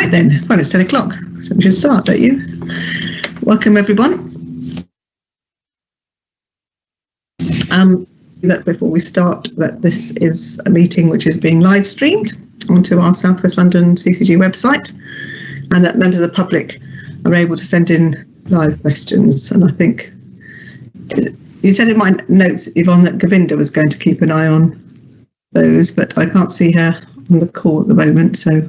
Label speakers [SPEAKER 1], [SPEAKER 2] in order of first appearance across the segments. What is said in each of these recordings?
[SPEAKER 1] Right then, well, it's 10 o'clock, so we should start, don't you? Welcome, everyone. That before we start, that this is a meeting which is being live streamed onto our South West London CCG website, and that members of the public are able to send in live questions. And I think you said in my notes, Yvonne, that Govinda was going to keep an eye on those, but I can't see her on the call at the moment, so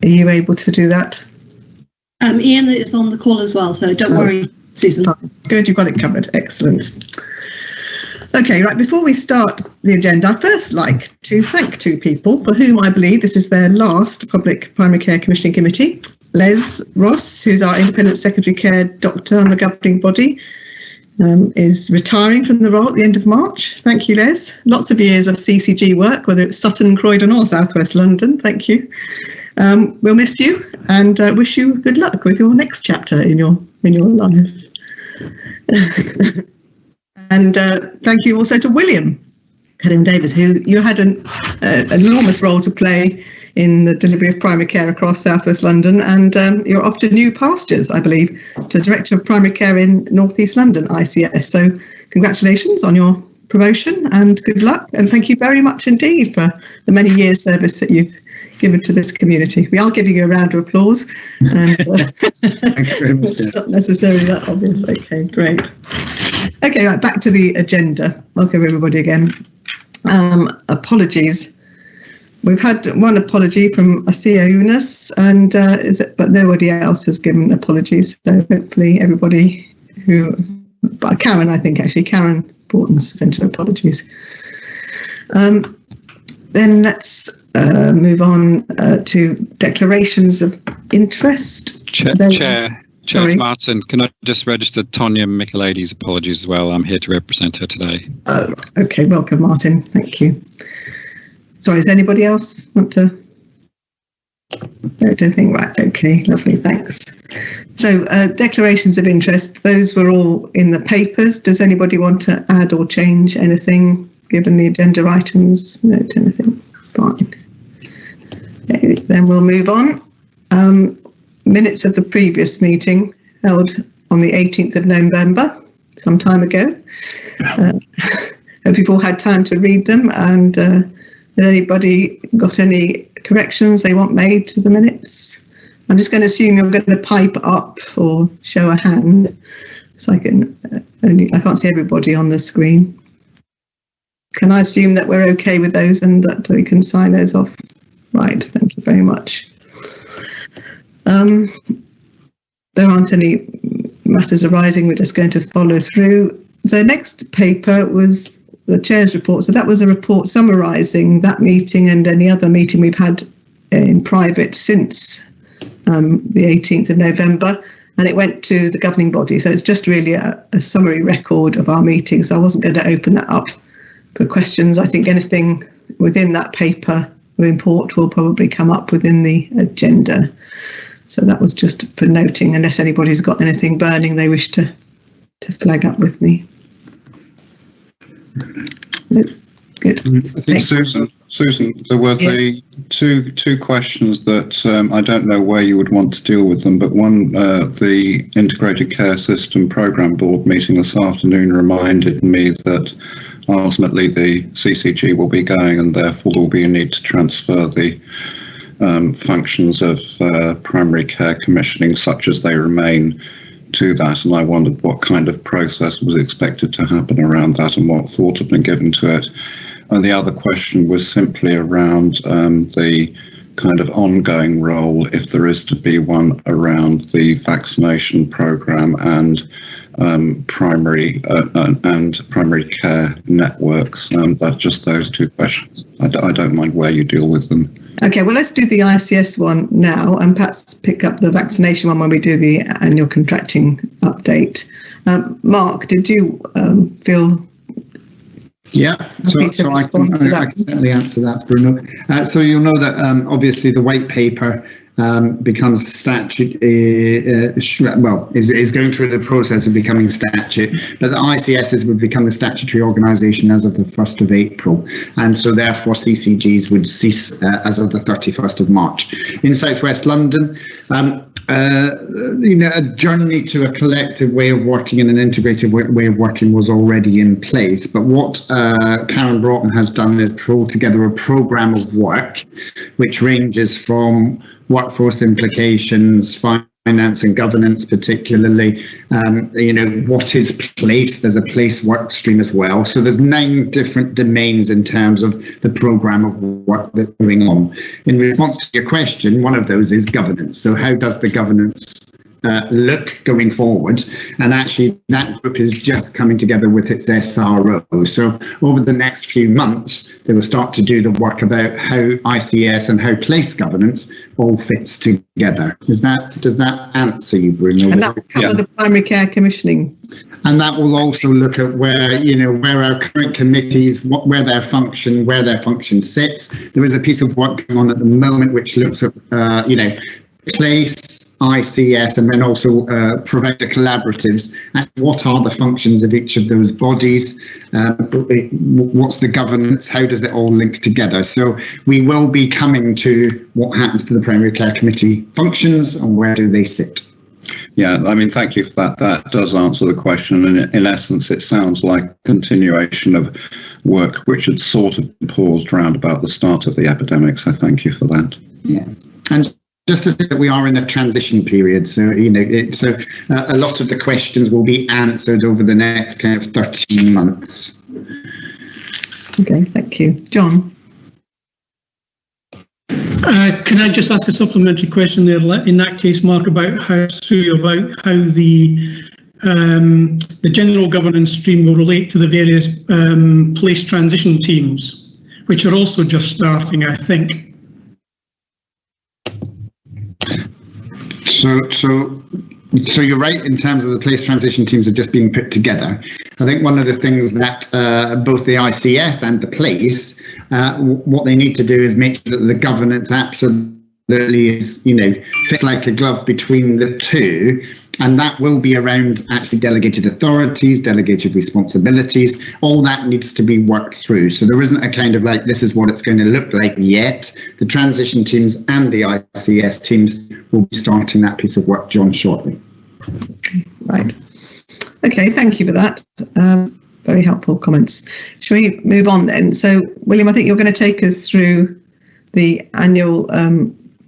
[SPEAKER 1] are you able to do that?
[SPEAKER 2] Ian is on the call as well, so don't worry, Susan.
[SPEAKER 1] Good, you've got it covered. Excellent. Okay, right, before we start the agenda, I'd first like to thank two people for whom I believe this is their last Public Primary Care Commissioning Committee. Les Ross, who's our Independent Secondary Care Doctor on the governing body, is retiring from the role at the end of March. Thank you, Les. Lots of years of CCG work, whether it's Sutton, Croydon or South West London. Thank you. We'll miss you and wish you good luck with your next chapter in your life. And thank you also to William Davis, who you had an enormous role to play in the delivery of primary care across South West London, and you're off to new pastures, I believe, to Director of Primary Care in North East London, ICS. So congratulations on your promotion and good luck, and thank you very much indeed for the many years service that you've given to this community. We are giving you a round of applause. And,
[SPEAKER 3] Thank you very much.
[SPEAKER 1] it's not necessarily that obvious. Okay, great. Okay, right, back to the agenda. Welcome everybody again. Apologies. We've had one apology from Asiya Yunus, and but nobody else has given apologies. So hopefully everybody but Karen, I think actually, Karen Borton's sent her apologies. Then let's move on to declarations of interest.
[SPEAKER 4] Chair Martin, can I just register Tonya Michaelides' apologies as well? I'm here to represent her today.
[SPEAKER 1] Okay, welcome, Martin. Thank you. Sorry, does anybody else want to? I don't think, right, okay, lovely, thanks. So declarations of interest, those were all in the papers. Does anybody want to add or change anything given the agenda items? No, anything? Fine. Okay, then we'll move on. Minutes of the previous meeting held on the 18th of November, some time ago. Hope you've all had time to read them, and has anybody got any corrections they want made to the minutes? I'm just going to assume you're going to pipe up or show a hand, so I can't see everybody on the screen. Can I assume that we're okay with those and that we can sign those off? Right, thank you very much. There aren't any matters arising, we're just going to follow through. The next paper was the Chair's report, so that was a report summarising that meeting and any other meeting we've had in private since the 18th of November, and it went to the governing body, so it's just really a summary record of our meeting, so I wasn't going to open that up for questions. I think anything within that paper of import will probably come up within the agenda. So that was just for noting, unless anybody's got anything burning they wish to flag up with me. Good.
[SPEAKER 3] I think Susan, there were the two questions that I don't know where you would want to deal with them, but one, the Integrated Care System Programme Board meeting this afternoon reminded me that ultimately the CCG will be going, and therefore there will be a need to transfer the functions of primary care commissioning such as they remain to that, and I wondered what kind of process was expected to happen around that and what thought had been given to it. And the other question was simply around the kind of ongoing role, if there is to be one, around the vaccination program and primary care networks. That's just those two questions. I don't mind where you deal with them.
[SPEAKER 1] Okay, well, let's do the ICS one now and perhaps pick up the vaccination one when we do the annual contracting update. Mark, did you feel
[SPEAKER 5] Yeah, so I can certainly answer that, Bruno. So you'll know that obviously the white paper becomes statute, is going through the process of becoming statute, but the ICSs would become a statutory organisation as of the 1st of April, and so therefore CCGs would cease as of the 31st of March. In South West London, a journey to a collective way of working and an integrated way of working was already in place, but what Karen Broughton has done is pull together a programme of work which ranges from workforce implications, finance and governance particularly, what is place. There's a place work stream as well. So there's 9 different domains in terms of the programme of work that's going on. In response to your question, one of those is governance. So how does the governance look going forward? And actually that group is just coming together with its SRO. So over the next few months, they will start to do the work about how ICS and how place governance all fits together. Does that answer you, Bruno?
[SPEAKER 1] And that will cover the primary care commissioning.
[SPEAKER 5] And that will also look at where our current committees, where their function sits. There is a piece of work going on at the moment which looks at, place, ICS, and then also provider collaboratives, and what are the functions of each of those bodies, what's the governance, how does it all link together. So we will be coming to what happens to the primary care committee functions and where do they sit.
[SPEAKER 3] Yeah, I mean, thank you for that. That does answer the question. And in essence, it sounds like continuation of work which had sort of paused around about the start of the epidemic. So thank you for that.
[SPEAKER 5] Yeah. And just to say that we are in a transition period, so a lot of the questions will be answered over the next kind of 13 months.
[SPEAKER 1] Okay, thank you. John?
[SPEAKER 6] Can I just ask a supplementary question there, in that case, Mark, about how the general governance stream will relate to the various place transition teams, which are also just starting, I think.
[SPEAKER 5] So you're right in terms of the place transition teams are just being put together. I think one of the things that both the ICS and the place, what they need to do is make sure that the governance absolutely is, fit like a glove between the two. And that will be around actually delegated authorities, delegated responsibilities. All that needs to be worked through. So there isn't a kind of like, this is what it's going to look like yet. The transition teams and the ICS teams will be starting that piece of work, John, shortly.
[SPEAKER 1] Right. Okay, thank you for that. Very helpful comments. Shall we move on then? So, William, I think you're going to take us through the annual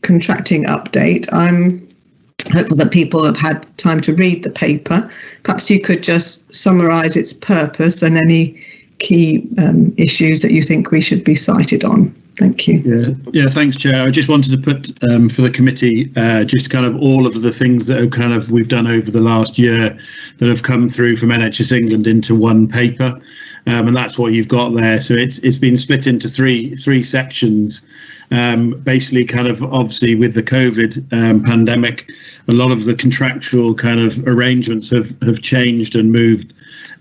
[SPEAKER 1] contracting update. I'm hopeful that people have had time to read the paper. Perhaps you could just summarise its purpose and any key issues that you think we should be cited on. Thank you.
[SPEAKER 7] Yeah, thanks, Chair. I just wanted to put for the committee just kind of all of the things that have we've done over the last year that have come through from NHS England into one paper, and that's what you've got there. So it's been split into three sections. Basically, kind of obviously with the COVID pandemic, a lot of the contractual kind of arrangements have changed and moved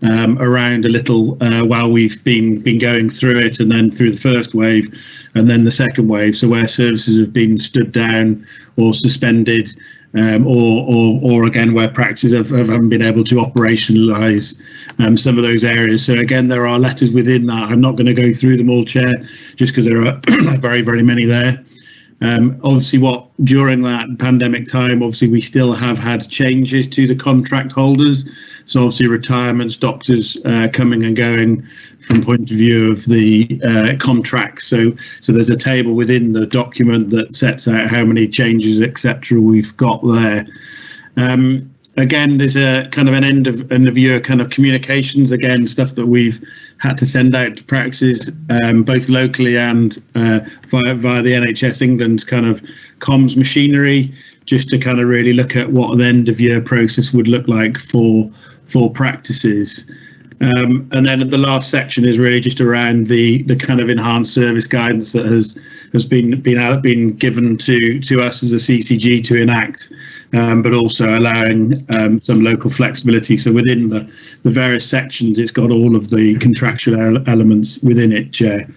[SPEAKER 7] around a little while we've been going through it, and then through the first wave and then the second wave. So where services have been stood down or suspended, or again where practices haven't been able to operationalise some of those areas. So again, there are letters within that. I'm not going to go through them all, Chair, just because there are very, very many there. Obviously, during that pandemic time, obviously we still have had changes to the contract holders. So obviously retirements, doctors coming and going from point of view of the contracts. So there's a table within the document that sets out how many changes, etc. we've got there. Again, there's a kind of an end of year kind of communications, again, stuff that we've had to send out to practices, both locally and via the NHS England's kind of comms machinery, just to kind of really look at what an end of year process would look like for practices. And then the last section is really just around the kind of enhanced service guidance that has been given to us as a CCG to enact, but also allowing some local flexibility. So within the various sections, it's got all of the contractual elements within it, Chair.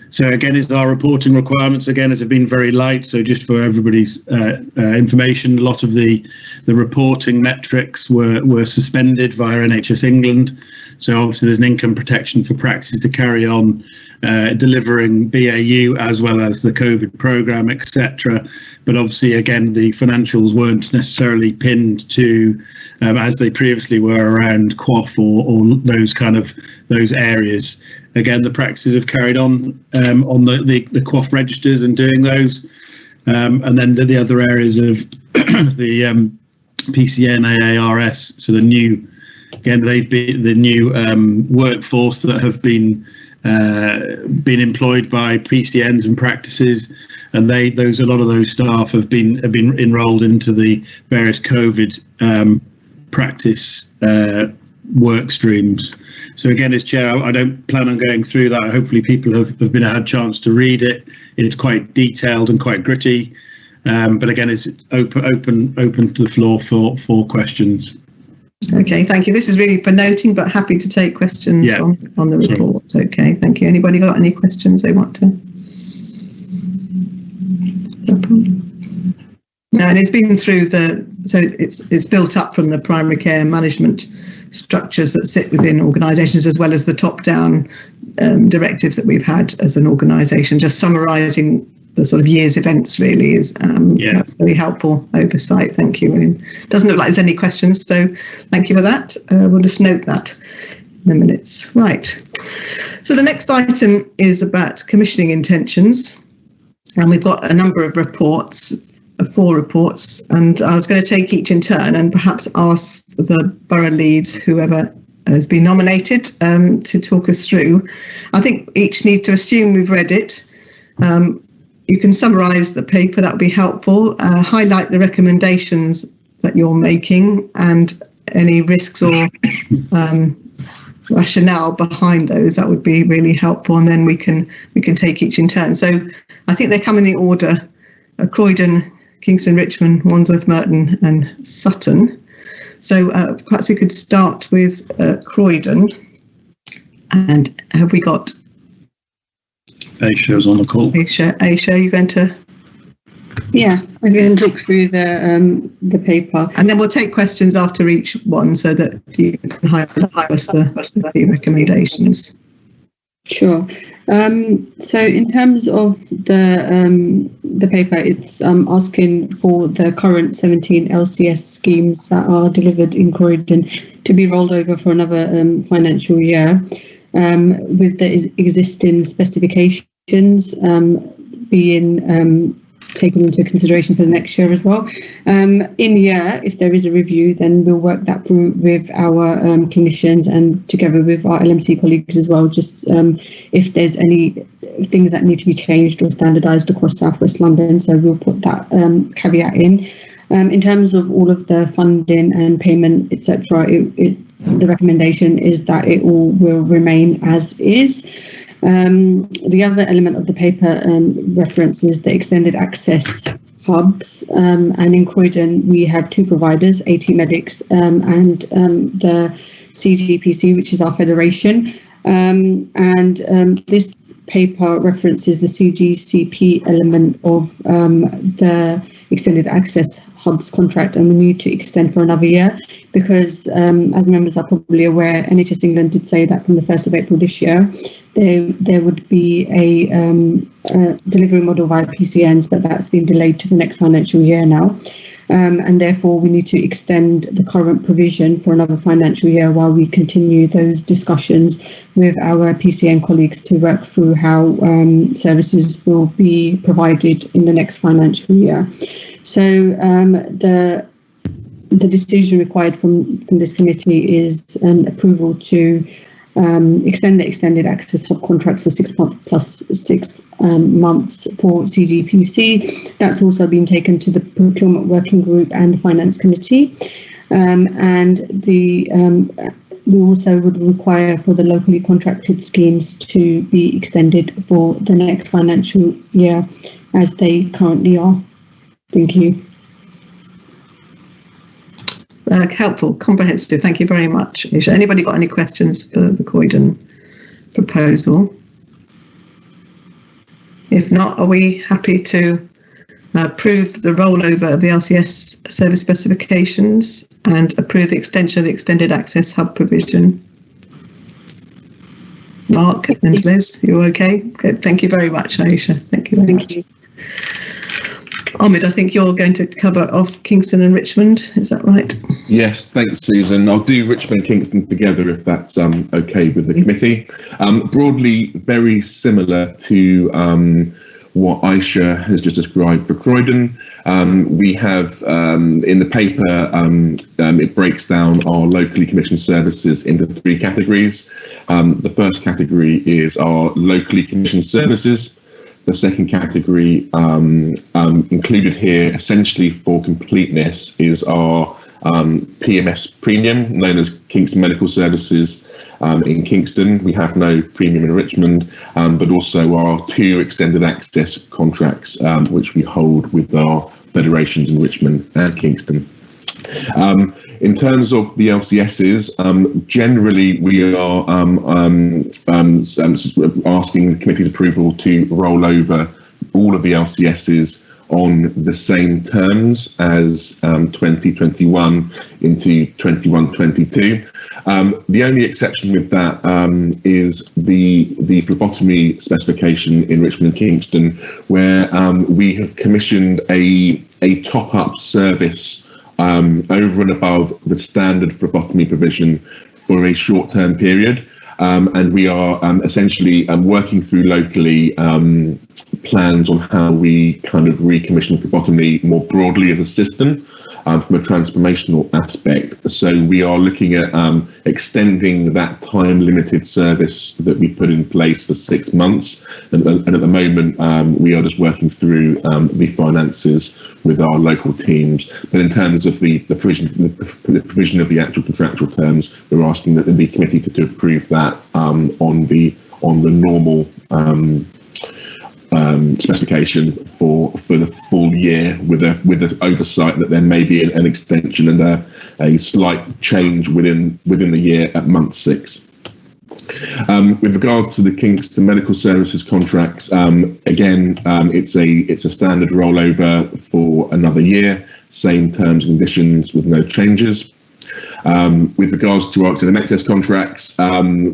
[SPEAKER 7] So again, is our reporting requirements again have been very light. So just for everybody's information, a lot of the reporting metrics were suspended via NHS England. So obviously there's an income protection for practices to carry on delivering BAU as well as the COVID programme, etc. But obviously, again, the financials weren't necessarily pinned to, as they previously were, around QOF or those areas. Again, the practices have carried on the QOF registers and doing those. And then the other areas of the PCN, AARS, so the new, again, they've been the new workforce that have been employed by PCNs and practices, and a lot of those staff have been enrolled into the various COVID practice work streams. So again, as chair, I don't plan on going through that. Hopefully people have had a chance to read it. It's quite detailed and quite gritty, but again, it's open to the floor for questions.
[SPEAKER 1] Okay, thank you. This is really for noting, but happy to take questions on the report. Sorry. Okay, thank you. Anybody got any questions they want to? No, and it's been through so it's built up from the primary care management structures that sit within organisations, as well as the top-down directives that we've had as an organisation. Just summarising the sort of year's events really is that's very helpful oversight. Thank you, William. Doesn't look like there's any questions, so thank you for that. We'll just note that in the minutes. Right. So the next item is about commissioning intentions, and we've got a number of reports, 4 reports, and I was going to take each in turn and perhaps ask the borough leads, whoever has been nominated, to talk us through. I think each need to assume we've read it. You can summarise the paper, that would be helpful. Highlight the recommendations that you're making and any risks or rationale behind those. That would be really helpful, and then we can take each in turn. So I think they come in the order: Croydon, Kingston, Richmond, Wandsworth, Merton, and Sutton. So perhaps we could start with Croydon. And have we got
[SPEAKER 7] Aisha's on the call?
[SPEAKER 1] Aisha, you're going to?
[SPEAKER 2] Yeah, I'm going to talk through the paper.
[SPEAKER 1] And then we'll take questions after each one so that you can highlight us the key recommendations.
[SPEAKER 2] Sure. So in terms of the paper, it's asking for the current 17 LCS schemes that are delivered in Croydon to be rolled over for another financial year, with the existing specifications being taken into consideration for the next year as well. In year, if there is a review, then we'll work that through with our clinicians and together with our LMC colleagues as well, just if there's any things that need to be changed or standardised across South West London. So we'll put that caveat in. In terms of all of the funding and payment, etc., the recommendation is that it all will remain as is. The other element of the paper references the extended access hubs, and in Croydon we have 2 providers, AT Medics and the CGPC, which is our federation, and this paper references the CGCP element of the extended access hubs contract, and we need to extend for another year because, as members are probably aware, NHS England did say that from the 1st of April this year there would be a delivery model via PCNs, but that's been delayed to the next financial year now, and therefore we need to extend the current provision for another financial year while we continue those discussions with our PCN colleagues to work through how services will be provided in the next financial year. So the decision required from this committee is an approval to extend the extended access hub contracts for 6 months plus 6 months for CGPC. That's also been taken to the procurement working group and the finance committee, and we also would require for the locally contracted schemes to be extended for the next financial year as they currently are. Thank you.
[SPEAKER 1] Helpful, comprehensive. Thank you very much, Aisha. Anybody got any questions for the Croydon proposal? If not, are we happy to approve the rollover of the LCS service specifications and approve the extension of the extended access hub provision? Mark and Liz, you okay? Good. Thank you very much, Aisha. Thank you very much.
[SPEAKER 2] you.
[SPEAKER 1] Ahmed, I think you're going to cover off Kingston and Richmond, is that right?
[SPEAKER 8] Yes, thanks, Susan. I'll do Richmond and Kingston together if that's okay with the committee. Broadly, very similar to what Aisha has just described for Croydon. We have in the paper, it breaks down our locally commissioned services into 3 categories. The first category is our locally commissioned services. The second category included here, essentially for completeness, is our PMS premium, known as Kingston Medical Services in Kingston. We have no premium in Richmond, but also our 2 extended access contracts, which we hold with our federations in Richmond and Kingston. In terms of the LCSs, generally we are asking the committee's approval to roll over all of the LCSs on the same terms as 2021 into 21-22. The only exception with that is the phlebotomy specification in Richmond and Kingston, where we have commissioned a top-up service over and above the standard phlebotomy provision for a short-term period. And we are essentially working through locally plans on how we kind of recommission phlebotomy more broadly as a system from a transformational aspect. So we are looking at extending that time-limited service that we put in place for 6 months. And at the moment, we are just working through the finances with our local teams. But in terms of the provision of the actual contractual terms, we're asking that the committee to approve that on the normal specification for the full year, with the oversight that there may be an extension and a slight change within the year at month 6. With regard to the Kingston Medical Services contracts, again, it's a standard rollover for another year, same terms and conditions with no changes. With regards to our NHS contracts,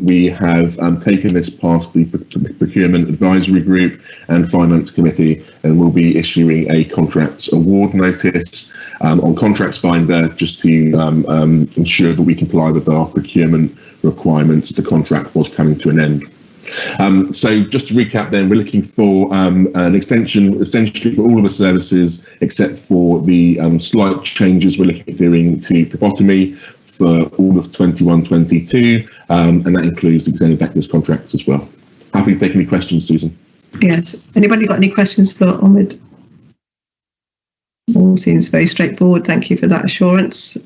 [SPEAKER 8] we have taken this past the Procurement Advisory Group and Finance Committee, and we'll be issuing a contracts award notice on Contracts Finder, just to ensure that we comply with our procurement requirements. The contract was coming to an end. So just to recap then, we're looking for an extension essentially for all of the services except for the slight changes we're looking at doing to phlebotomy for all of 21-22, and that includes the extended access contracts as well. Happy to take any questions, Susan.
[SPEAKER 1] Yes. Anybody got any questions for Ahmed? All seems very straightforward. Thank you for that assurance.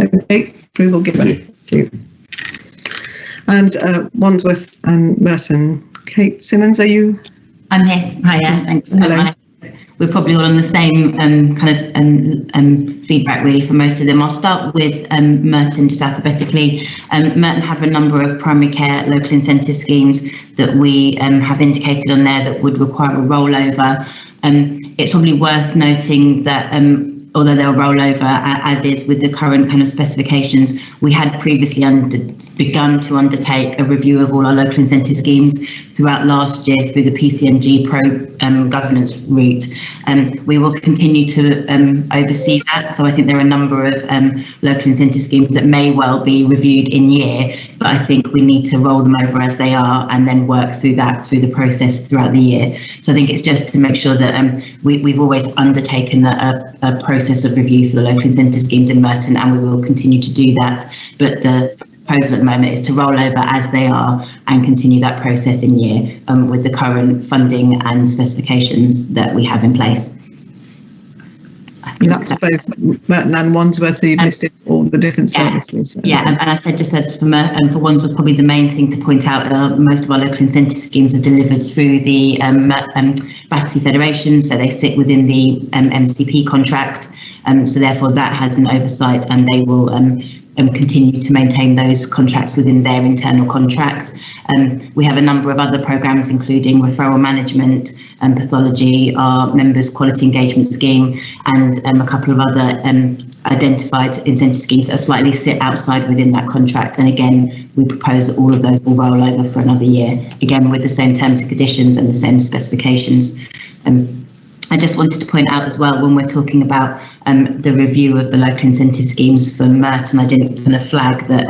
[SPEAKER 1] Okay, approval given. Thank you. And Wandsworth and Merton. Kate Simmons, are you?
[SPEAKER 9] I'm here. Hiya, thanks.
[SPEAKER 1] Hello.
[SPEAKER 9] We're probably all on the same feedback really for most of them. I'll start with Merton just alphabetically. Merton have a number of primary care local incentive schemes that we have indicated on there that would require a rollover. It's probably worth noting that although they'll roll over as is with the current kind of specifications, we had previously begun to undertake a review of all our local incentive schemes throughout last year through the PCMG governance route. We will continue to oversee that. So I think there are a number of local incentive schemes that may well be reviewed in year, but I think we need to roll them over as they are and then work through that through the process throughout the year. So I think it's just to make sure that we've always undertaken a process of review for the local incentive schemes in Merton, and we will continue to do that. But the proposal at the moment is to roll over as they are and continue that process in year with the current funding and specifications that we have in place.
[SPEAKER 1] That's both Merton and Wandsworth, so you've listed all the different services.
[SPEAKER 9] Yeah, and I said just as for Wandsworth, probably the main thing to point out, most of our local incentive schemes are delivered through the Battersea Federation, so they sit within the MCP contract. So therefore that has an oversight, and they will continue to maintain those contracts within their internal contract. We have a number of other programmes, including referral management and pathology, our members' quality engagement scheme, and a couple of other identified incentive schemes that slightly sit outside within that contract. And again, we propose that all of those will roll over for another year, again with the same terms and conditions and the same specifications. I just wanted to point out as well, when we're talking about the review of the local incentive schemes for Merton, I didn't want to flag that,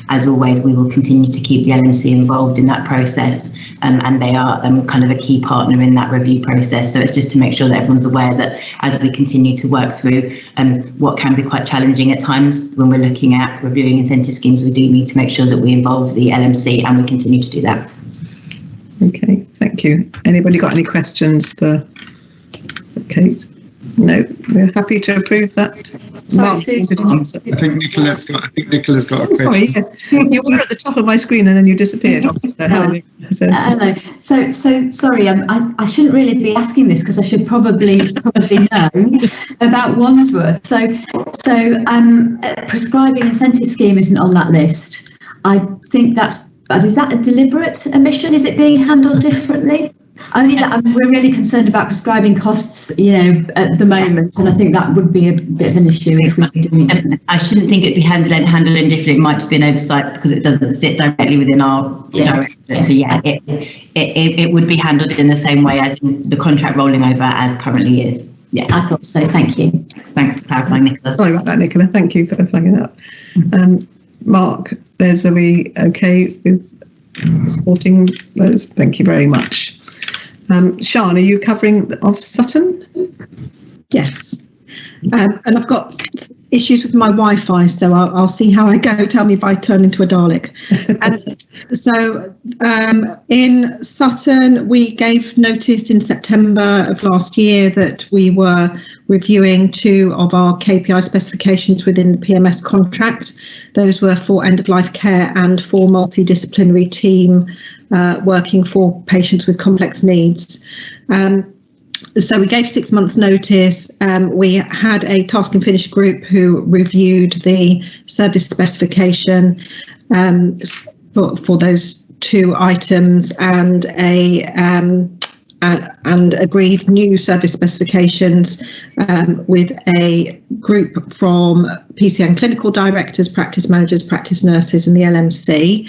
[SPEAKER 9] as always, we will continue to keep the LMC involved in that process, and they are kind of a key partner in that review process. So it's just to make sure that everyone's aware that as we continue to work through what can be quite challenging at times when we're looking at reviewing incentive schemes, we do need to make sure that we involve the LMC, and we continue to do that.
[SPEAKER 1] Okay, thank you. Anybody got any questions for Kate? No, we're happy to approve that.
[SPEAKER 5] I think Nicola's got a question.
[SPEAKER 1] Sorry, yes. You were at the top of my screen and then you disappeared.
[SPEAKER 10] Hello. So sorry, I shouldn't really be asking this because I should probably know about Wandsworth. So prescribing incentive scheme isn't on that list. I think is that a deliberate omission? Is it being handled differently? Only that we're really concerned about prescribing costs, at the moment, and I think that would be a bit of an issue if we were doing it.
[SPEAKER 9] I shouldn't think it'd be handled differently. It might just be an oversight because it doesn't sit directly within our directorate. So yeah, it would be handled in the same way as the contract rolling over as currently is. Yeah,
[SPEAKER 10] I thought so. Thank you.
[SPEAKER 9] Thanks for clarifying, Nicola.
[SPEAKER 1] Sorry about that, Nicola. Thank you for flagging that. Mark, are we okay with supporting those? Thank you very much. Sian, are you covering of Sutton?
[SPEAKER 11] Yes, and I've got issues with my Wi-Fi, so I'll see how I go. Tell me if I turn into a Dalek. So in Sutton, we gave notice in September of last year that we were reviewing 2 of our KPI specifications within the PMS contract. Those were for end-of-life care and for multidisciplinary team working for patients with complex needs. So we gave 6 months notice. We had a task and finish group who reviewed the service specification for those 2 items and agreed new service specifications with a group from PCN clinical directors, practice managers, practice nurses, and the LMC.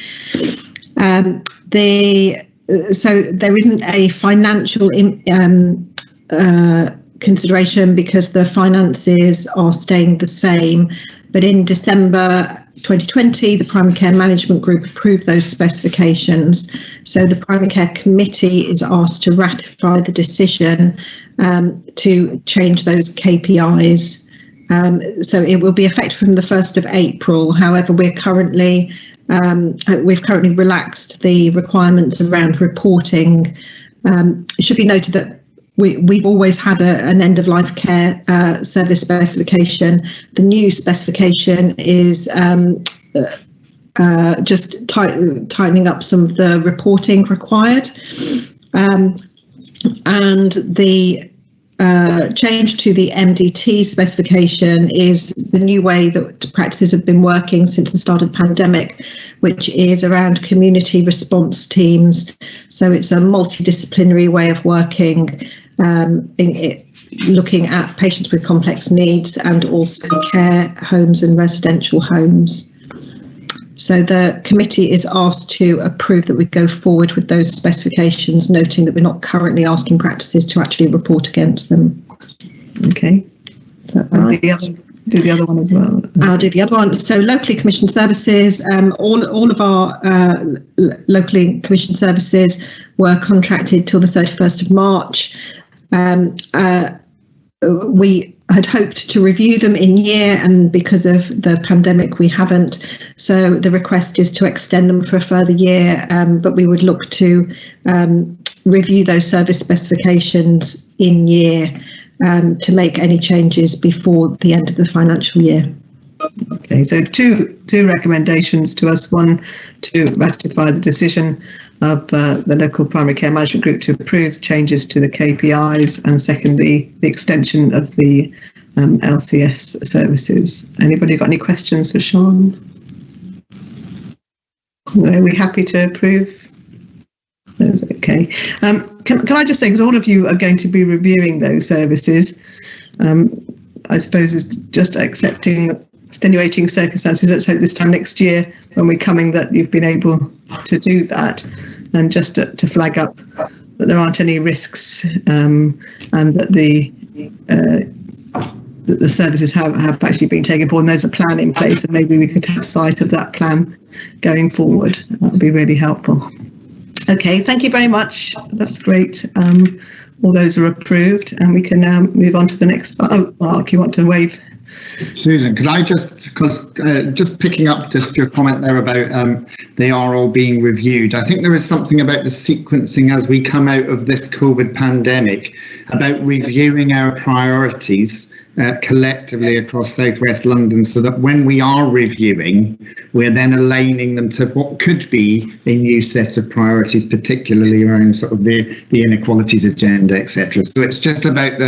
[SPEAKER 11] So there isn't a financial consideration because the finances are staying the same. But in December 2020, the Primary Care Management Group approved those specifications. So the Primary Care Committee is asked to ratify the decision to change those KPIs. So it will be effective from the 1st of April. However, we've currently relaxed the requirements around reporting. It should be noted that we've always had an end-of-life care service specification. The new specification is just tightening up some of the reporting required. And the change to the MDT specification is the new way that practices have been working since the start of the pandemic, which is around community response teams. So it's a multidisciplinary way of working, looking at patients with complex needs and also care homes and residential homes. So the committee is asked to approve that we go forward with those specifications, noting that we're not currently asking practices to actually report against them. Okay. So do the other one as well. I'll do the other one. So locally commissioned services, all of our locally commissioned services were contracted till the 31st of March. We had hoped to review them in year, and because of the pandemic we haven't, so the request is to extend them for a further year, but we would look to review those service specifications in year to make any changes before the end of the financial year. Okay, so two recommendations to us. One, to ratify the decision of the local primary care management group to approve changes to the KPIs, and secondly, the extension of the
[SPEAKER 1] LCS services. Anybody got any questions for Sean? Are we happy to approve? Okay. Can I just say, because all of you are going to be reviewing those services, I suppose it's just accepting extenuating circumstances. Let's hope this time next year when we're coming that you've been able to do that, and just to flag up that there aren't any risks, and that the services have actually been taken forward, and there's a plan in place, and maybe we could have sight of that plan going forward. That would be really helpful. Okay, thank you very much. That's great. All those are approved, and we can now move on to the next. Oh, Mark, you want to wave?
[SPEAKER 5] Susan, could I just picking up just your comment there about they are all being reviewed. I think there is something about the sequencing as we come out of this COVID pandemic about reviewing our priorities collectively across Southwest London, so that when we are reviewing, we're then aligning them to what could be a new set of priorities, particularly around sort of the inequalities agenda, etc. So it's just about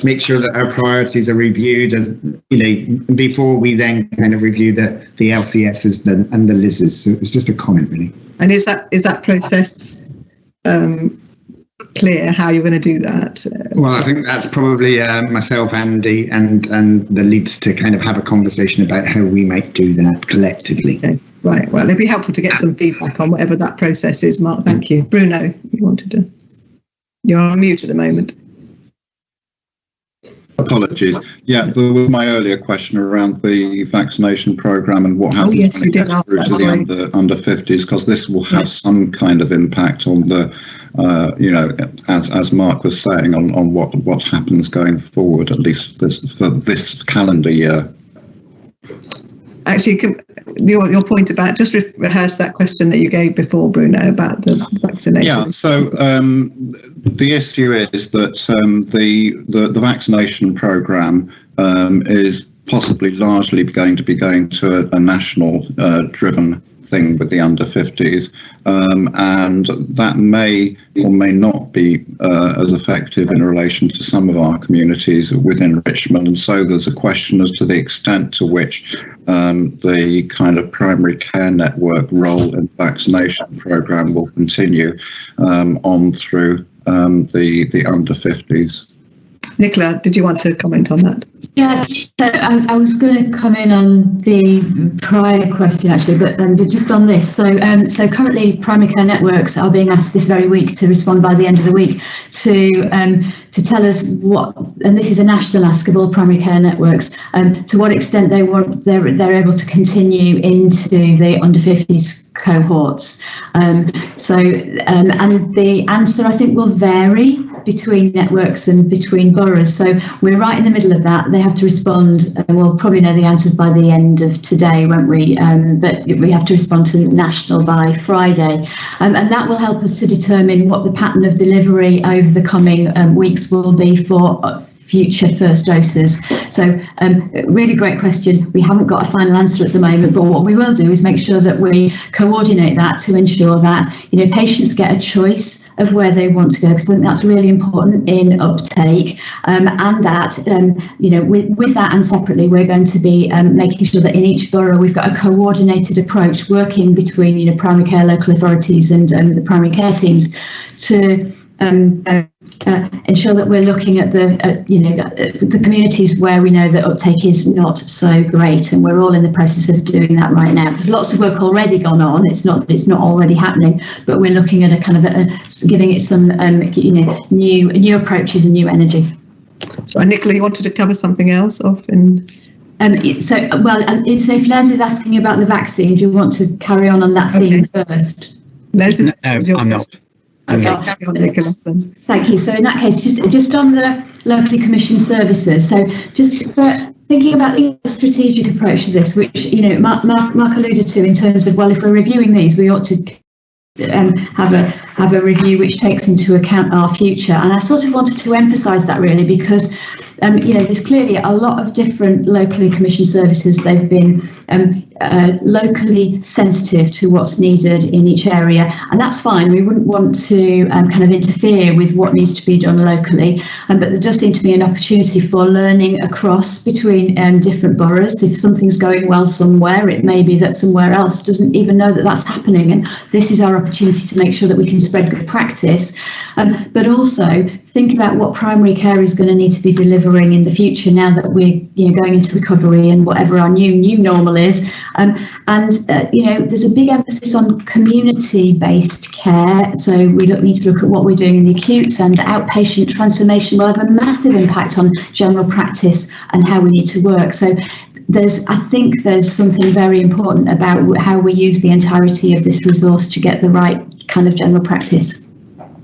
[SPEAKER 5] make sure that our priorities are reviewed, as before we then kind of review the LCSs and the LISs. So it's just a comment, really.
[SPEAKER 1] And is that process clear how you're going to do that?
[SPEAKER 5] Well, I think that's probably myself, Andy, and the leads to kind of have a conversation about how we might do that collectively. Okay.
[SPEAKER 1] Right. Well, it'd be helpful to get some feedback on whatever that process is, Mark. Thank you. Bruno, you wanted to? You're on mute at the moment.
[SPEAKER 3] Apologies. Yeah, there was my earlier question around the vaccination program and what happens when it gets through to the under 50s, because this will have some kind of impact on the, as Mark was saying, on what happens going forward, at least for this calendar year.
[SPEAKER 1] Actually, your point about, just rehearse that question that you gave before, Bruno, about the vaccination.
[SPEAKER 3] Yeah, so the issue is that the vaccination programme is possibly largely going to be going to a national driven thing with the under 50s, and that may or may not be as effective in relation to some of our communities within Richmond. And so there's a question as to the extent to which the kind of primary care network role in the vaccination programme will continue on through the under 50s.
[SPEAKER 1] Nicola, did you want to comment on that?
[SPEAKER 10] Yes, I was going to come in on the prior question actually, but just on this. So currently primary care networks are being asked this very week to respond by the end of the week to tell us what, and this is a national ask of all primary care networks, to what extent they're able to continue into the under 50s cohorts. And the answer I think will vary between networks and between boroughs. So we're right in the middle of that. They have to respond, and we'll probably know the answers by the end of today, won't we? But we have to respond to national by Friday. And that will help us to determine what the pattern of delivery over the coming weeks will be for future first doses. So really great question. We haven't got a final answer at the moment, but what we will do is make sure that we coordinate that to ensure that patients get a choice of where they want to go, because I think that's really important in uptake, and that with that and separately, we're going to be making sure that in each borough we've got a coordinated approach working between primary care local authorities and the primary care teams to ensure that we're looking at the communities where we know that uptake is not so great, and we're all in the process of doing that right now. There's lots of work already gone on. It's not already happening, but we're looking at a kind of giving it some new approaches and new energy.
[SPEAKER 1] So Nicola, you wanted to cover something else off in.
[SPEAKER 10] So if Les is asking about the vaccine, do you want to carry on that theme first?
[SPEAKER 1] Les is,
[SPEAKER 12] no, I'm not.
[SPEAKER 10] Okay. Thank you. So in that case, just on the locally commissioned services, so just thinking about the strategic approach to this, which Mark alluded to in terms of, well, if we're reviewing these, we ought to have a review which takes into account our future. And I sort of wanted to emphasise that really because there's clearly a lot of different locally commissioned services. They've been locally sensitive to what's needed in each area, and that's fine. We wouldn't want to kind of interfere with what needs to be done locally, but there does seem to be an opportunity for learning across between different boroughs. If something's going well somewhere, it may be that somewhere else doesn't even know that that's happening, and this is our opportunity to make sure that we can spread good practice, but also think about what primary care is going to need to be delivering in the future now that we're going into recovery and whatever our new normal is. There's a big emphasis on community-based care, so we need to look at what we're doing in the acutes, and the outpatient transformation will have a massive impact on general practice and how we need to work. So I think there's something very important about how we use the entirety of this resource to get the right kind of general practice.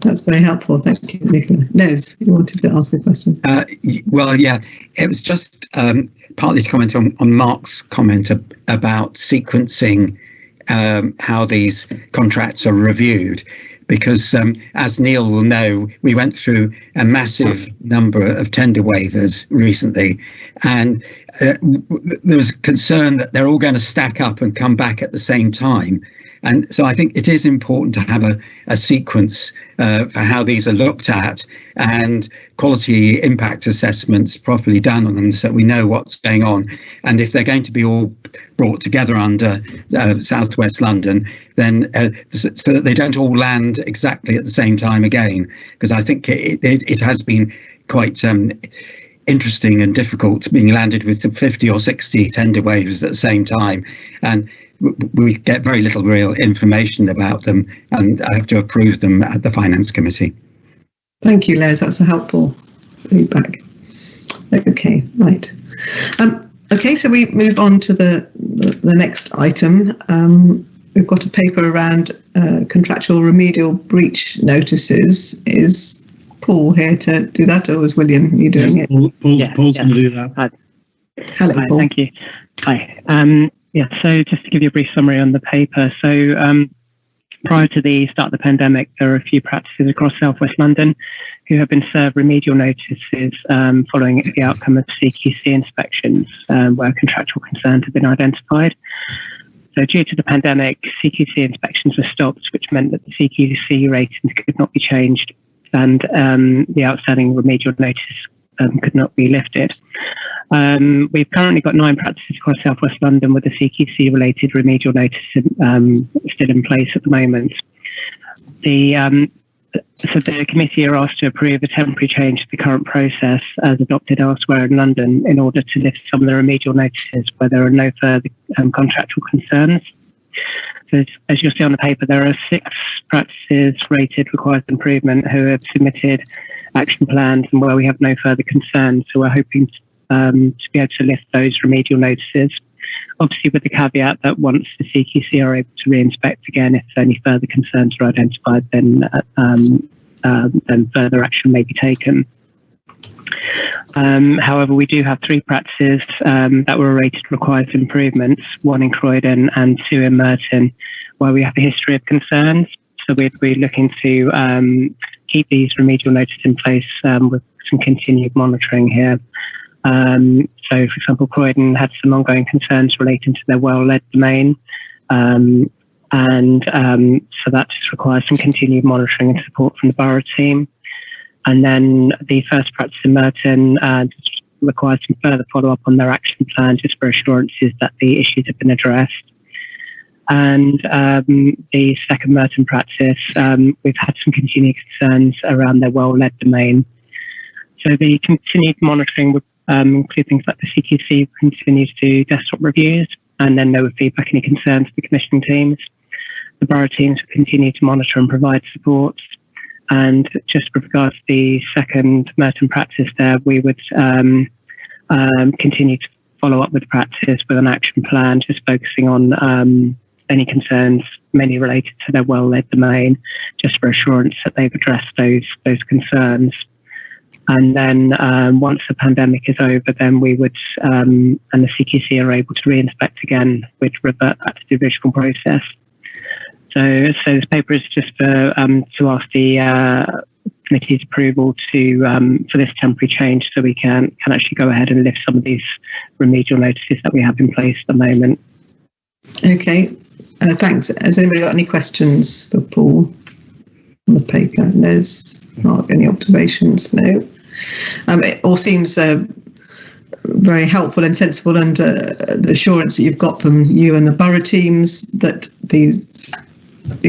[SPEAKER 1] That's very helpful. Thank you, Nicola. Les, you wanted to ask a question?
[SPEAKER 12] Well, yeah, it was just partly to comment on Mark's comment about sequencing how these contracts are reviewed, because as Neil will know, we went through a massive number of tender waivers recently, and there was concern that they're all going to stack up and come back at the same time. And so I think it is important to have a sequence for how these are looked at, and quality impact assessments properly done on them, so we know what's going on. And if they're going to be all brought together under South West London, then so that they don't all land exactly at the same time again, because I think it has been quite interesting and difficult being landed with 50 or 60 tender waivers at the same time, and we get very little real information about them, and I have to approve them at the Finance Committee.
[SPEAKER 1] Thank you, Les. That's a helpful feedback. Okay, right. Okay, so we move on to the next item. We've got a paper around contractual remedial breach notices. Is Paul here to do that, or is William you doing it?
[SPEAKER 7] Paul's going to do that.
[SPEAKER 1] Hello,
[SPEAKER 13] Hi,
[SPEAKER 1] Paul.
[SPEAKER 13] thank you. Hi. So just to give you a brief summary on the paper. So prior to the start of the pandemic, there are a few practices across South West London who have been served remedial notices following the outcome of CQC inspections where contractual concerns have been identified. So due to the pandemic, CQC inspections were stopped, which meant that the CQC ratings could not be changed, and the outstanding remedial notice could not be lifted. We've currently got 9 practices across South West London with the CQC related remedial notice still in place at the moment. So the committee are asked to approve a temporary change to the current process as adopted elsewhere in London in order to lift some of the remedial notices where there are no further contractual concerns. So as you'll see on the paper, there are 6 practices rated requires improvement who have submitted action plans and where we have no further concerns. So we're hoping to be able to lift those remedial notices, obviously with the caveat that once the CQC are able to re-inspect again, if any further concerns are identified, then further action may be taken. However, we do have 3 practices that were rated requires improvements, 1 in Croydon and 2 in Merton, where we have a history of concerns. So we're looking to keep these remedial notices in place with some continued monitoring here. So, for example, Croydon had some ongoing concerns relating to their well-led domain, so that just requires some continued monitoring and support from the borough team. And then the first practice in Merton just requires some further follow-up on their action plan, just for assurances that the issues have been addressed. And the second Merton practice, we've had some continued concerns around their well-led domain. So the continued monitoring would include things like the CQC continues to do desktop reviews, and then they would feedback any concerns to the commissioning teams. The borough teams would continue to monitor and provide support. And just with regards to the second Merton practice there, we would continue to follow up with the practice with an action plan, just focusing on any concerns mainly related to their well-led domain, just for assurance that they've addressed those concerns. And then once the pandemic is over, then we would, and the CQC are able to re-inspect again, we'd revert back to the original process. So this paper is just to ask the committee's approval for this temporary change, so we can actually go ahead and lift some of these remedial notices that we have in place at the moment.
[SPEAKER 1] Okay, thanks. Has anybody got any questions for Paul on the paper? There's not any observations, no. It all seems very helpful and sensible, and the assurance that you've got from you and the borough teams that these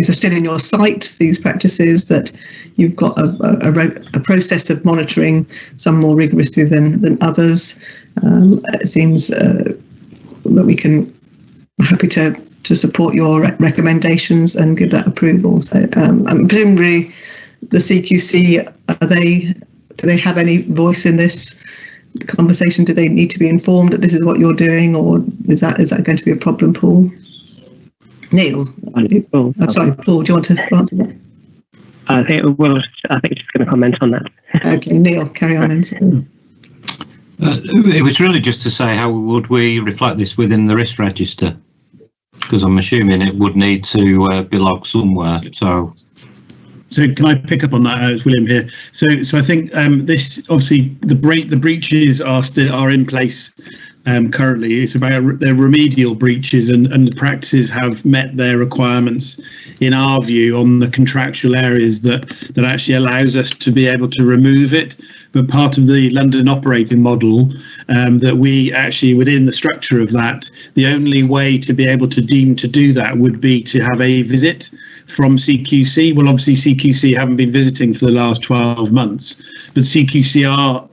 [SPEAKER 1] are still in your sight, these practices, that you've got a process of monitoring, some more rigorously than others. It seems that we're happy to support your recommendations and give that approval. So presumably the CQC, do they have any voice in this conversation? Do they need to be informed that this is what you're doing, or is that going to be a problem, Paul? Neil? Sorry, Paul, do you want to answer that?
[SPEAKER 13] I think just going to comment on that.
[SPEAKER 1] Okay, Neil, carry on then.
[SPEAKER 14] It was really just to say, how would we reflect this within the risk register? Because I'm assuming it would need to be logged somewhere. So
[SPEAKER 7] can I pick up on that? It's William here. So I think this, obviously the breaches are in place currently. It's about their remedial breaches, and the practices have met their requirements in our view on the contractual areas that actually allows us to be able to remove it. But part of the London operating model, that we actually, within the structure of that, the only way to be able to deem to do that would be to have a visit from CQC. Well, obviously CQC haven't been visiting for the last 12 months, but CQC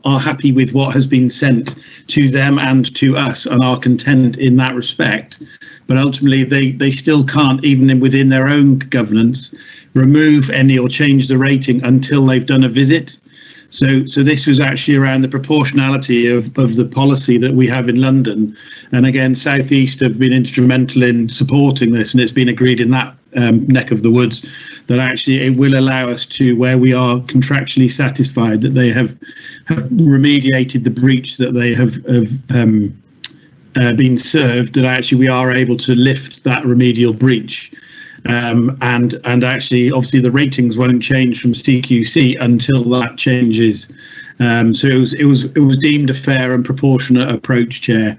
[SPEAKER 7] are happy with what has been sent to them and to us and are content in that respect. But ultimately they still can't, even within their own governance, remove any or change the rating until they've done a visit. So this was actually around the proportionality of the policy that we have in London. And again, South East have been instrumental in supporting this, and it's been agreed in that neck of the woods that actually it will allow us to, where we are contractually satisfied that they have remediated the breach that they have been served, that actually we are able to lift that remedial breach. And actually, obviously, the ratings won't change from CQC until that changes. So it was deemed a fair and proportionate approach, Chair.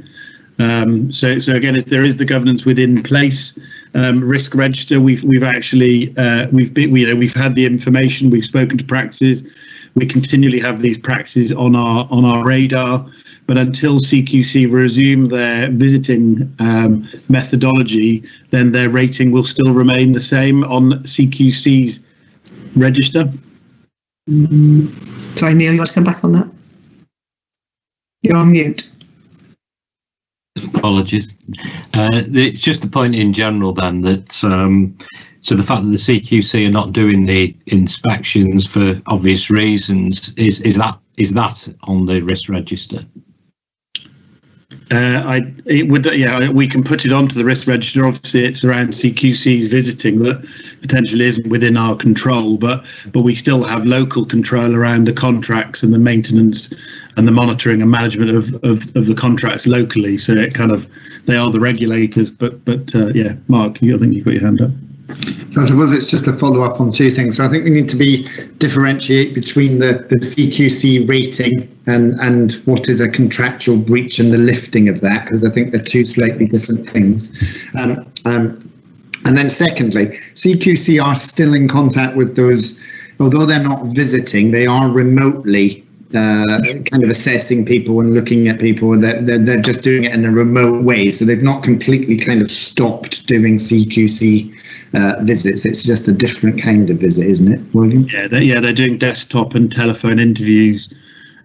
[SPEAKER 7] So again, there is the governance within place. Risk register. We've actually we've had the information. We've spoken to practices. We continually have these practices on our radar. But until CQC resume their visiting methodology, then their rating will still remain the same on CQC's register.
[SPEAKER 1] Sorry, Neil, you want to come back on that? You're on mute.
[SPEAKER 14] Apologies. It's just a point in general then that so the fact that the CQC are not doing the inspections for obvious reasons, is that on the risk register?
[SPEAKER 7] We can put it onto the risk register. Obviously, it's around CQC's visiting that potentially isn't within our control, but we still have local control around the contracts and the maintenance and the monitoring and management of the contracts locally. So it kind of, they are the regulators. But yeah, Mark, I think you've got your hand up.
[SPEAKER 5] So I suppose it's just a follow up on two things. So I think we need to differentiate between the CQC rating and what is a contractual breach and the lifting of that, because I think they're two slightly different things. And then secondly, CQC are still in contact with those, although they're not visiting, they are remotely kind of assessing people and looking at people. They're just doing it in a remote way. So they've not completely kind of stopped doing CQC visits. It's just a different kind of visit, isn't it, William?
[SPEAKER 7] Yeah, they're doing desktop and telephone interviews,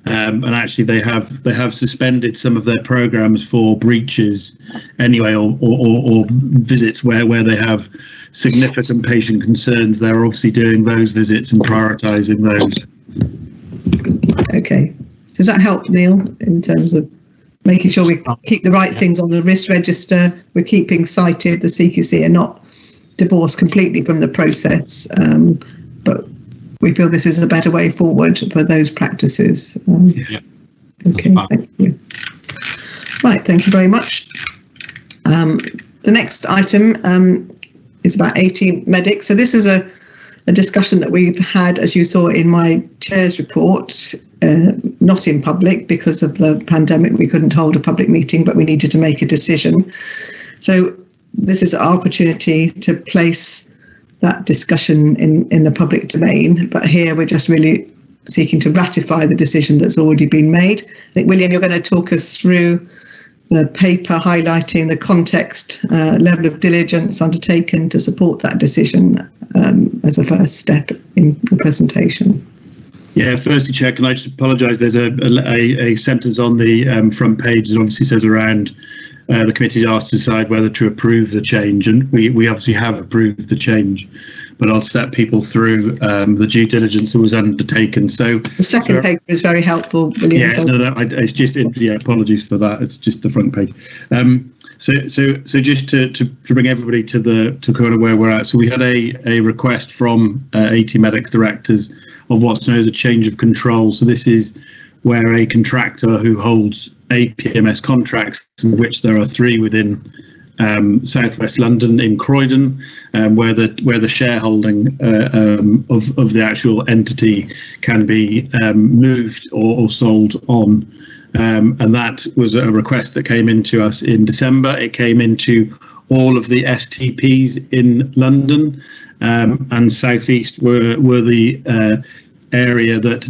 [SPEAKER 7] and actually they have suspended some of their programs for breaches anyway, or visits where they have significant patient concerns. They're obviously doing those visits and prioritising those.
[SPEAKER 1] Okay, does that help, Neil, in terms of making sure we keep the right things on the risk register? We're keeping cited, the CQC are not divorced completely from the process, but we feel this is a better way forward for those practices. Okay, thank you. Right, thank you very much. The next item is about 18 medics. So this was a discussion that we've had, as you saw in my chair's report, not in public because of the pandemic. We couldn't hold a public meeting, but we needed to make a decision. So this is our opportunity to place that discussion in the public domain. But here we're just really seeking to ratify the decision that's already been made. I think, William, you're going to talk us through the paper highlighting the context, level of diligence undertaken to support that decision as a first step in the presentation.
[SPEAKER 7] Yeah, firstly, Chair, can I just apologise? There's a sentence on the front page that obviously says around the committee's asked to decide whether to approve the change, and we obviously have approved the change, but I'll step people through the due diligence that was undertaken. So
[SPEAKER 1] the second paper is very helpful, William.
[SPEAKER 7] Yeah, no, it's just, apologies for that. It's just the front page. So just to bring everybody to kind of where we're at. So we had a request from AT Medics directors of what's known as a change of control. So this is where a contractor who holds APMS contracts, of which there are 3 within southwest London in Croydon, where the shareholding of the actual entity can be moved or sold on. And that was a request that came into us in December. It came into all of the STPs in London, and South East were the area that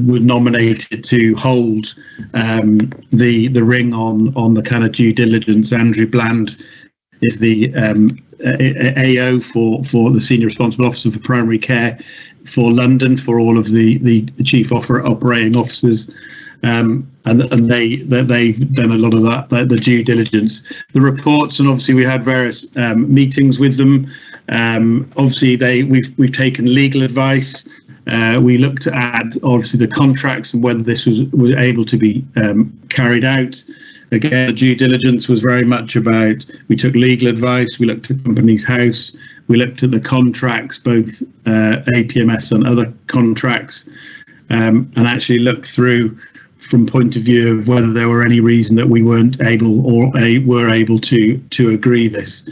[SPEAKER 7] were nominated to hold the ring on the kind of due diligence. Andrew Bland is the AO for the Senior Responsible Officer for Primary Care for London, for all of the chief operating officers. And they've done a lot of that, the due diligence, the reports, and obviously we had various meetings with them. Obviously we've taken legal advice. We looked at obviously the contracts and whether this was able to be carried out. Again, the due diligence was very much about, we took legal advice, we looked at Companies House, we looked at the contracts, both APMS and other contracts, and actually looked through from point of view of whether there were any reason that we weren't able or were able to agree this.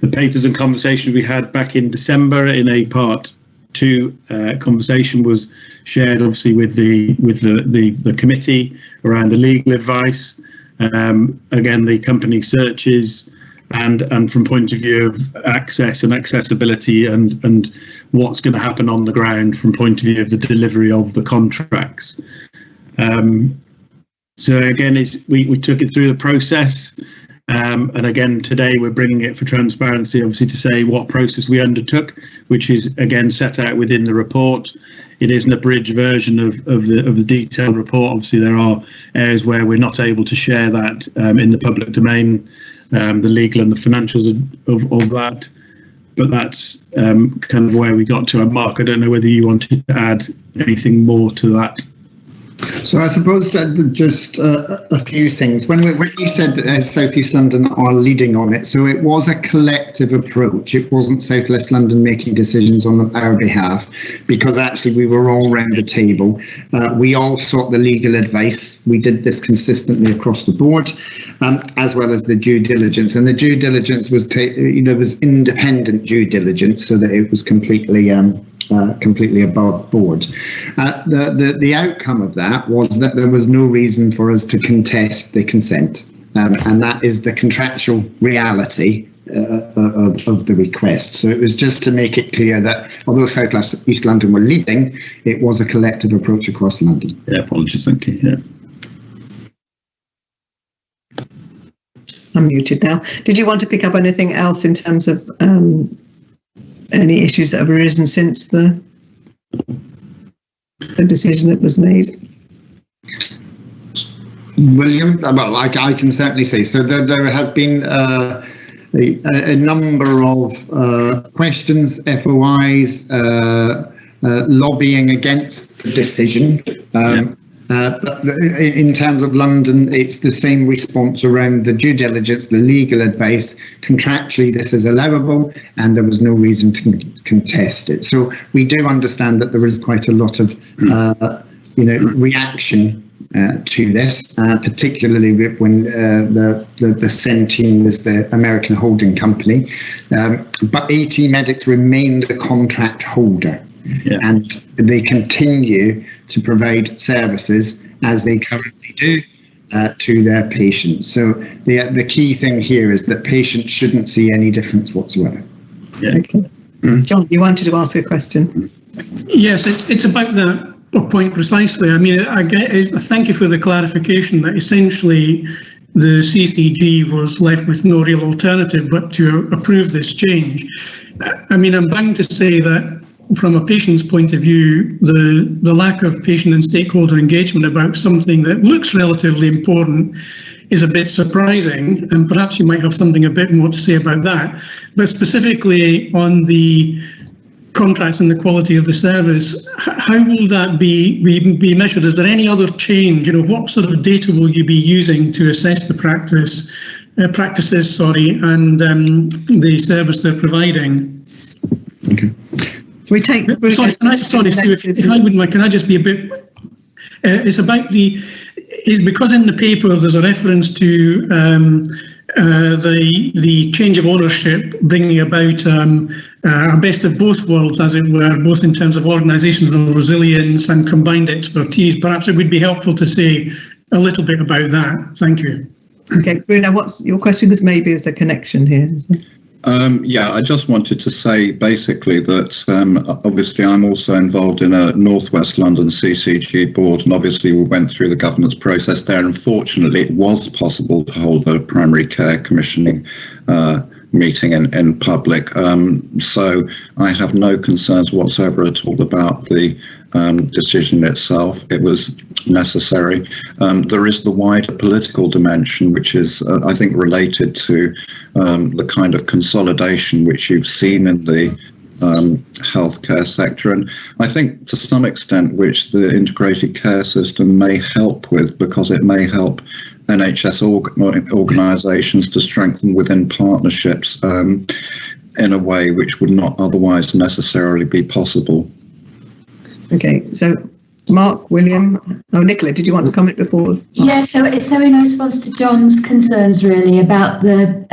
[SPEAKER 7] The papers and conversations we had back in December in a part 2 conversation was shared obviously with the committee around the legal advice, again the company searches, and from point of view of access and accessibility and what's going to happen on the ground from point of view of the delivery of the contracts. So again, we took it through the process, and again today we're bringing it for transparency, obviously, to say what process we undertook, which is again set out within the report. It is an abridged version of the detailed report. Obviously, there are areas where we're not able to share that in the public domain, the legal and the financials of that. But that's kind of where we got to. Mark, I don't know whether you wanted to add anything more to that.
[SPEAKER 5] So I suppose just a few things. When you said that South East London are leading on it, so it was a collective approach. It wasn't South West London making decisions on our behalf, because actually we were all round the table. We all sought the legal advice. We did this consistently across the board, as well as the due diligence. And the due diligence was, was independent due diligence, so that it was completely above board. The outcome of that was that there was no reason for us to contest the consent, and that is the contractual reality of the request. So it was just to make it clear that although South East London were leading, it was a collective approach across London.
[SPEAKER 7] Yeah, apologies, thank you. Yeah.
[SPEAKER 1] I'm muted now. Did you want to pick up anything else in terms of any issues that have arisen since the decision that was made?
[SPEAKER 5] William, well, I can certainly say so. There have been a number of questions, FOIs, lobbying against the decision. But in terms of London, it's the same response around the due diligence, the legal advice. Contractually, this is allowable, and there was no reason to contest it. So we do understand that there is quite a lot of, reaction to this, particularly when the Centene is the American holding company. But AT Medics remain the contract holder. Yeah. And they continue to provide services as they currently do. to their patients. So the key thing here is that patients shouldn't see any difference whatsoever.
[SPEAKER 7] Yeah.
[SPEAKER 1] Okay. John, you wanted to ask a question?
[SPEAKER 6] Yes, it's about that point precisely. I mean, thank you for the clarification that essentially the CCG was left with no real alternative but to approve this change. I mean, I'm bound to say that from a patient's point of view, the lack of patient and stakeholder engagement about something that looks relatively important is a bit surprising, and perhaps you might have something a bit more to say about that. But specifically on the contracts and the quality of the service, how will that be measured? Is there any other change? What sort of data will you be using to assess the practices, and the service they're providing?
[SPEAKER 5] Okay.
[SPEAKER 1] We take.
[SPEAKER 6] Sorry, Sue, if I wouldn't mind, can I just be a bit? It's about is because in the paper there's a reference to the change of ownership bringing about a best of both worlds, as it were, both in terms of organisational resilience and combined expertise. Perhaps it would be helpful to say a little bit about that. Thank you.
[SPEAKER 1] Okay, Bruno, what's your question? Because maybe there's a connection here, is there?
[SPEAKER 3] Yeah, I just wanted to say basically that obviously I'm also involved in a North West London CCG board, and obviously we went through the governance process there. Unfortunately, it was possible to hold a primary care commissioning meeting in public. So I have no concerns whatsoever at all about the decision itself. It was necessary. There is the wider political dimension, which is, I think, related to the kind of consolidation which you've seen in the healthcare sector, and I think to some extent which the integrated care system may help with, because it may help NHS organisations to strengthen within partnerships in a way which would not otherwise necessarily be possible.
[SPEAKER 1] Okay, so Mark, William, Nicola, did you want to comment before?
[SPEAKER 10] Yeah, so in response to John's concerns really about the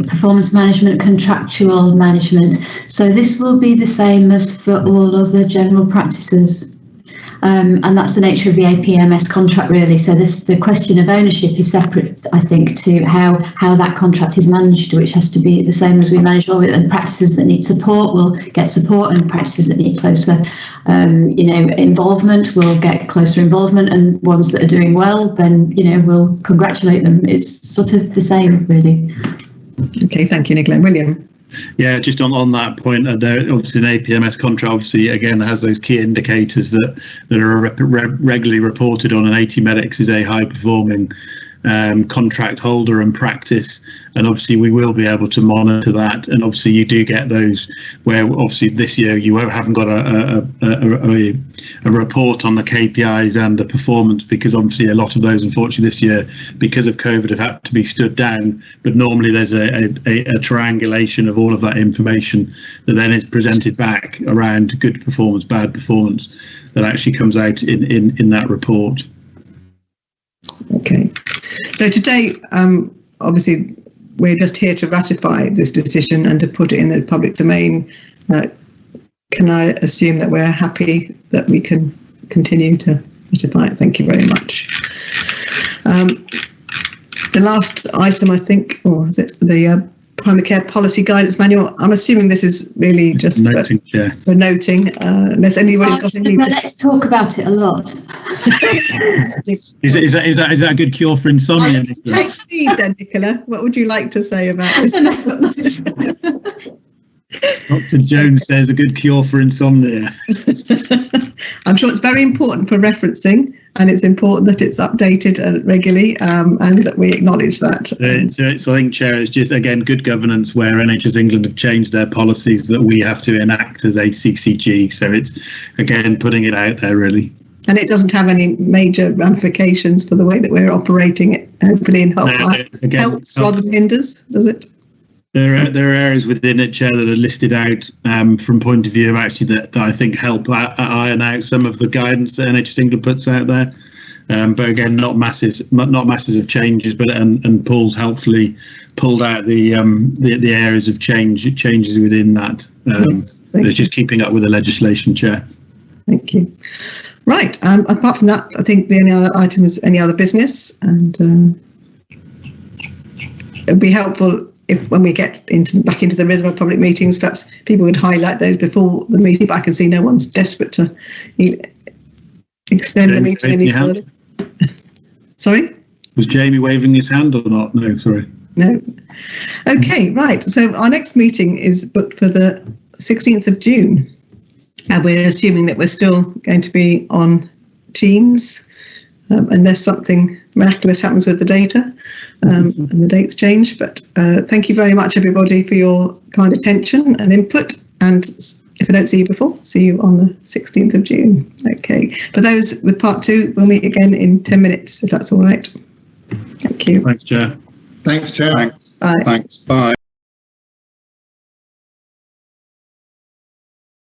[SPEAKER 10] performance management, contractual management, so this will be the same as for all of the general practices. And that's the nature of the APMS contract really. So the question of ownership is separate, I think, to how that contract is managed, which has to be the same as we manage all of it. And practices that need support will get support, and practices that need closer involvement will get closer involvement, and ones that are doing well, then we'll congratulate them. It's sort of the same really.
[SPEAKER 1] Okay, thank you, Nicola. William.
[SPEAKER 7] Yeah, just on that point, there obviously an APMS contract obviously again has those key indicators that are regularly reported on, and AT Medics is a high performing contract holder and practice, and obviously we will be able to monitor that. And obviously you do get those where obviously this year you haven't got a report on the KPIs and the performance, because obviously a lot of those unfortunately this year because of COVID have had to be stood down, but normally there's a triangulation of all of that information that then is presented back around good performance, bad performance, that actually comes out in that report.
[SPEAKER 1] Okay, so today, obviously, we're just here to ratify this decision and to put it in the public domain. Can I assume that we're happy that we can continue to ratify it? Thank you very much. The last item, I think, or is it the primary care policy guidance manual? I'm assuming this is really just for noting, unless anybody's got any.
[SPEAKER 10] Let's talk about it a lot.
[SPEAKER 7] Is that a good cure for insomnia?
[SPEAKER 1] Take lead then, Nicola. What would you like to say about this?
[SPEAKER 7] Dr. Jones says a good cure for insomnia.
[SPEAKER 1] I'm sure it's very important for referencing, and it's important that it's updated regularly, and that we acknowledge that.
[SPEAKER 7] So I think, Chair, is just again good governance where NHS England have changed their policies that we have to enact as a CCG. So it's again putting it out there really.
[SPEAKER 1] And it doesn't have any major ramifications for the way that we're operating it, hopefully in helps rather than hinders, does it?
[SPEAKER 7] There are areas within it, Chair, that are listed out from point of view of actually that I think help iron out some of the guidance that NHS England puts out there. But again, not masses of changes, but and Paul's helpfully pulled out the areas of changes within that. It's just keeping up with the legislation, Chair.
[SPEAKER 1] Thank you. Right. Apart from that, I think the only other item is any other business, and it would be helpful if, when we get back into the rhythm of public meetings, perhaps people would highlight those before the meeting. But I can see no one's desperate to extend the meeting any further. Sorry?
[SPEAKER 7] Was Jamie waving his hand or not? No, sorry.
[SPEAKER 1] No. Okay, right. So our next meeting is booked for the 16th of June. And we're assuming that we're still going to be on Teams, unless something miraculous happens with the data and the dates change. But thank you very much, everybody, for your kind attention and input. And if I don't see you before, see you on the 16th of June. Okay. For those with part 2, we'll meet again in 10 minutes, if that's all right. Thank you.
[SPEAKER 7] Thanks, Chair.
[SPEAKER 5] Thanks, Chair.
[SPEAKER 3] Thanks.
[SPEAKER 1] Bye.
[SPEAKER 3] Thanks. Bye.